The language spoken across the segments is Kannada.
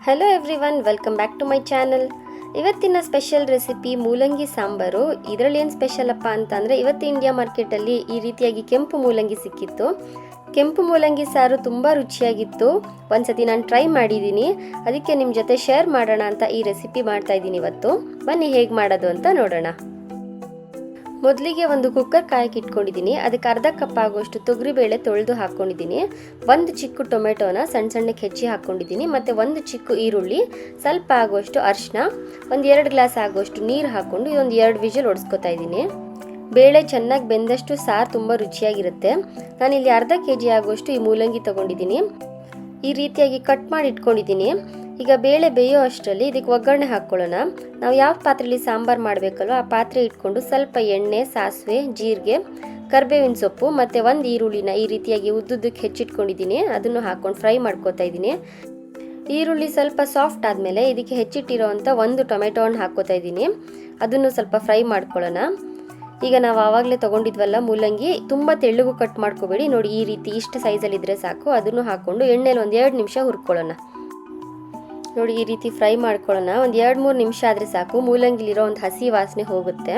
Hello everyone, welcome back to my channel. ಇವತ್ತಿನ ಸ್ಪೆಷಲ್ ರೆಸಿಪಿ ಮೂಲಂಗಿ ಸಾಂಬಾರು. ಇದರಲ್ಲಿ ಏನು ಸ್ಪೆಷಲ್ ಅಪ್ಪ ಅಂತಂದರೆ, ಇವತ್ತು ಇಂಡಿಯಾ ಮಾರ್ಕೆಟಲ್ಲಿ ಈ ರೀತಿಯಾಗಿ ಕೆಂಪು ಮೂಲಂಗಿ ಸಿಕ್ಕಿತ್ತು. ಕೆಂಪು ಮೂಲಂಗಿ ಸಾರು ತುಂಬ ರುಚಿಯಾಗಿತ್ತು. ಒಂದ್ಸತಿ ನಾನು ಟ್ರೈ ಮಾಡಿದ್ದೀನಿ, ಅದಕ್ಕೆ ನಿಮ್ಮ ಜೊತೆ ಶೇರ್ ಮಾಡೋಣ ಅಂತ ಈ ರೆಸಿಪಿ ಮಾಡ್ತಾ ಇದ್ದೀನಿ ಇವತ್ತು. ಬನ್ನಿ ಹೇಗೆ ಮಾಡೋದು ಅಂತ ನೋಡೋಣ. ಮೊದಲಿಗೆ ಒಂದು ಕುಕ್ಕರ್ ಕಾಯಕ್ಕೆ ಇಟ್ಕೊಂಡಿದ್ದೀನಿ. ಅದಕ್ಕೆ ಅರ್ಧ ಕಪ್ ಆಗುವಷ್ಟು ತೊಗರಿಬೇಳೆ ತೊಳೆದು ಹಾಕ್ಕೊಂಡಿದ್ದೀನಿ. ಒಂದು ಚಿಕ್ಕ ಟೊಮೆಟೊನ ಸಣ್ಣ ಸಣ್ಣಕ್ಕೆ ಹೆಚ್ಚಿ ಹಾಕ್ಕೊಂಡಿದ್ದೀನಿ. ಮತ್ತು ಒಂದು ಚಿಕ್ಕ ಈರುಳ್ಳಿ, ಸ್ವಲ್ಪ ಆಗುವಷ್ಟು ಅರಿಶಿನ, ಒಂದು 2 ಗ್ಲಾಸ್ ಆಗುವಷ್ಟು ನೀರು ಹಾಕ್ಕೊಂಡು ಇದೊಂದು 2 ವಿಷಲ್ ಹೊಡೆಸ್ಕೊತಾ ಇದ್ದೀನಿ. ಬೇಳೆ ಚೆನ್ನಾಗಿ ಬೆಂದಷ್ಟು ಸಾರು ತುಂಬ ರುಚಿಯಾಗಿರುತ್ತೆ. ನಾನಿಲ್ಲಿ ಅರ್ಧ kg ಆಗುವಷ್ಟು ಈ ಮೂಲಂಗಿ ತೊಗೊಂಡಿದ್ದೀನಿ. ಈ ರೀತಿಯಾಗಿ ಕಟ್ ಮಾಡಿ ಇಟ್ಕೊಂಡಿದ್ದೀನಿ. ಈಗ ಬೇಳೆ ಬೇಯೋ ಅಷ್ಟರಲ್ಲಿ ಇದಕ್ಕೆ ಒಗ್ಗರಣೆ ಹಾಕ್ಕೊಳ್ಳೋಣ. ನಾವು ಯಾವ ಪಾತ್ರೆಯಲ್ಲಿ ಸಾಂಬಾರು ಮಾಡಬೇಕಲ್ವ ಆ ಪಾತ್ರೆ ಇಟ್ಕೊಂಡು ಸ್ವಲ್ಪ ಎಣ್ಣೆ, ಸಾಸಿವೆ, ಜೀರಿಗೆ, ಕರಿಬೇವಿನ ಸೊಪ್ಪು ಮತ್ತು ಒಂದು ಈರುಳ್ಳಿನ ಈ ರೀತಿಯಾಗಿ ಉದ್ದುದ್ದಕ್ಕೆ ಹೆಚ್ಚಿಟ್ಕೊಂಡಿದ್ದೀನಿ. ಅದನ್ನು ಹಾಕ್ಕೊಂಡು ಫ್ರೈ ಮಾಡ್ಕೊತಾ ಇದ್ದೀನಿ. ಈರುಳ್ಳಿ ಸ್ವಲ್ಪ ಸಾಫ್ಟ್ ಆದಮೇಲೆ ಇದಕ್ಕೆ ಹೆಚ್ಚಿಟ್ಟಿರೋವಂಥ ಒಂದು ಟೊಮೆಟೊ ಹಣ್ಣು ಹಾಕ್ಕೋತಾ ಇದ್ದೀನಿ. ಅದನ್ನು ಸ್ವಲ್ಪ ಫ್ರೈ ಮಾಡ್ಕೊಳ್ಳೋಣ. ಈಗ ನಾವು ಆವಾಗಲೇ ತೊಗೊಂಡಿದ್ವಲ್ಲ ಮೂಲಂಗಿ, ತುಂಬ ತೆಳ್ಳಗೂ ಕಟ್ ಮಾಡ್ಕೋಬೇಡಿ. ನೋಡಿ, ಈ ರೀತಿ ಇಷ್ಟು ಸೈಜಲ್ಲಿದ್ದರೆ ಸಾಕು. ಅದನ್ನು ಹಾಕ್ಕೊಂಡು ಎಣ್ಣೆಲಿ ಒಂದು 2 ನಿಮಿಷ ಹುರ್ಕೊಳ್ಳೋಣ. ನೋಡಿ, ಈ ರೀತಿ ಫ್ರೈ ಮಾಡ್ಕೊಳ್ಳೋಣ. ಒಂದು 2-3 ನಿಮಿಷ ಆದರೆ ಸಾಕು. ಮೂಲಂಗಿಲಿರೋ ಒಂದು ಹಸಿ ವಾಸನೆ ಹೋಗುತ್ತೆ.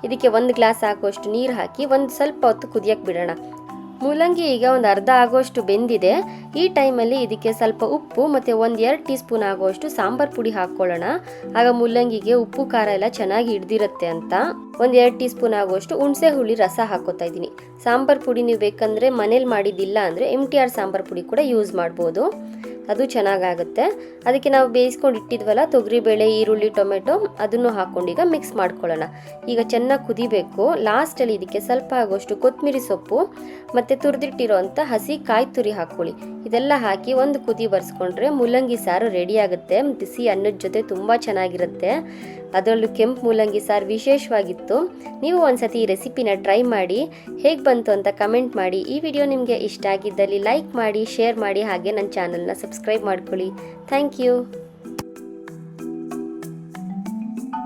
ಇದಕ್ಕೆ 1 ಗ್ಲಾಸ್ ಆಗುವಷ್ಟು ನೀರು ಹಾಕಿ ಒಂದು ಸ್ವಲ್ಪ ಹೊತ್ತು ಕುದಿಯಕ್ಕೆ ಬಿಡೋಣ. ಮೂಲಂಗಿ ಈಗ ಒಂದು ಅರ್ಧ ಆಗುವಷ್ಟು ಬೆಂದಿದೆ. ಈ ಟೈಮಲ್ಲಿ ಇದಕ್ಕೆ ಸ್ವಲ್ಪ ಉಪ್ಪು ಮತ್ತು 1-2 ಟೀ ಸ್ಪೂನ್ ಆಗುವಷ್ಟು ಸಾಂಬಾರು ಪುಡಿ ಹಾಕ್ಕೊಳ್ಳೋಣ. ಆಗ ಮೂಲಂಗಿಗೆ ಉಪ್ಪು ಖಾರ ಎಲ್ಲ ಚೆನ್ನಾಗಿ ಹಿಡ್ದಿರುತ್ತೆ ಅಂತ. 1-2 ಟೀ ಸ್ಪೂನ್ ಆಗುವಷ್ಟು ಹುಣಸೆ ಹುಳಿ ರಸ ಹಾಕ್ಕೋತಾ ಇದ್ದೀನಿ. ಸಾಂಬಾರು ಪುಡಿ ನೀವು ಬೇಕಂದರೆ ಮನೇಲಿ ಮಾಡಿದ್ದಿಲ್ಲ ಅಂದರೆ MTR ಸಾಂಬಾರು ಪುಡಿ ಕೂಡ ಯೂಸ್ ಮಾಡ್ಬೋದು, ಅದು ಚೆನ್ನಾಗಾಗುತ್ತೆ. ಅದಕ್ಕೆ ನಾವು ಬೇಯಿಸ್ಕೊಂಡು ಇಟ್ಟಿದ್ವಲ್ಲ ತೊಗರಿಬೇಳೆ, ಈರುಳ್ಳಿ, ಟೊಮೆಟೊ, ಅದನ್ನು ಹಾಕ್ಕೊಂಡು ಈಗ ಮಿಕ್ಸ್ ಮಾಡ್ಕೊಳ್ಳೋಣ. ಈಗ ಚೆನ್ನಾಗಿ ಕುದಿಬೇಕು. ಲಾಸ್ಟಲ್ಲಿ ಇದಕ್ಕೆ ಸ್ವಲ್ಪ ಆಗುವಷ್ಟು ಕೊತ್ತಂಬರಿ ಸೊಪ್ಪು ಮತ್ತು ತುರಿದಿಟ್ಟಿರೋಂಥ ಹಸಿ ಕಾಯಿ ತುರಿ ಹಾಕ್ಕೊಳ್ಳಿ. ಇದೆಲ್ಲ ಹಾಕಿ ಒಂದು ಕುದಿ ಬರ್ಸ್ಕೊಂಡ್ರೆ ಮೂಲಂಗಿ ಸಾರು ರೆಡಿ ಆಗುತ್ತೆ. ಬಿಸಿ ಅನ್ನದ ಜೊತೆ ತುಂಬ ಚೆನ್ನಾಗಿರುತ್ತೆ. ಅದರಲ್ಲೂ ಕೆಂಪು ಮೂಲಂಗಿ ಸಾರು ವಿಶೇಷವಾಗಿತ್ತು. ನೀವು ಒಂದ್ಸತಿ ಈ ರೆಸಿಪಿನ ಟ್ರೈ ಮಾಡಿ ಹೇಗೆ ಬಂತು ಅಂತ ಕಮೆಂಟ್ ಮಾಡಿ. ಈ ವಿಡಿಯೋ ನಿಮಗೆ ಇಷ್ಟ ಆಗಿದ್ದಲ್ಲಿ ಲೈಕ್ ಮಾಡಿ, ಶೇರ್ ಮಾಡಿ, ಹಾಗೆ ನನ್ನ ಚಾನಲ್ನ ಸಬ್ಸ್ಕ್ರೈಬ್ ಮಾಡ್ಕೊಳ್ಳಿ. Thank you.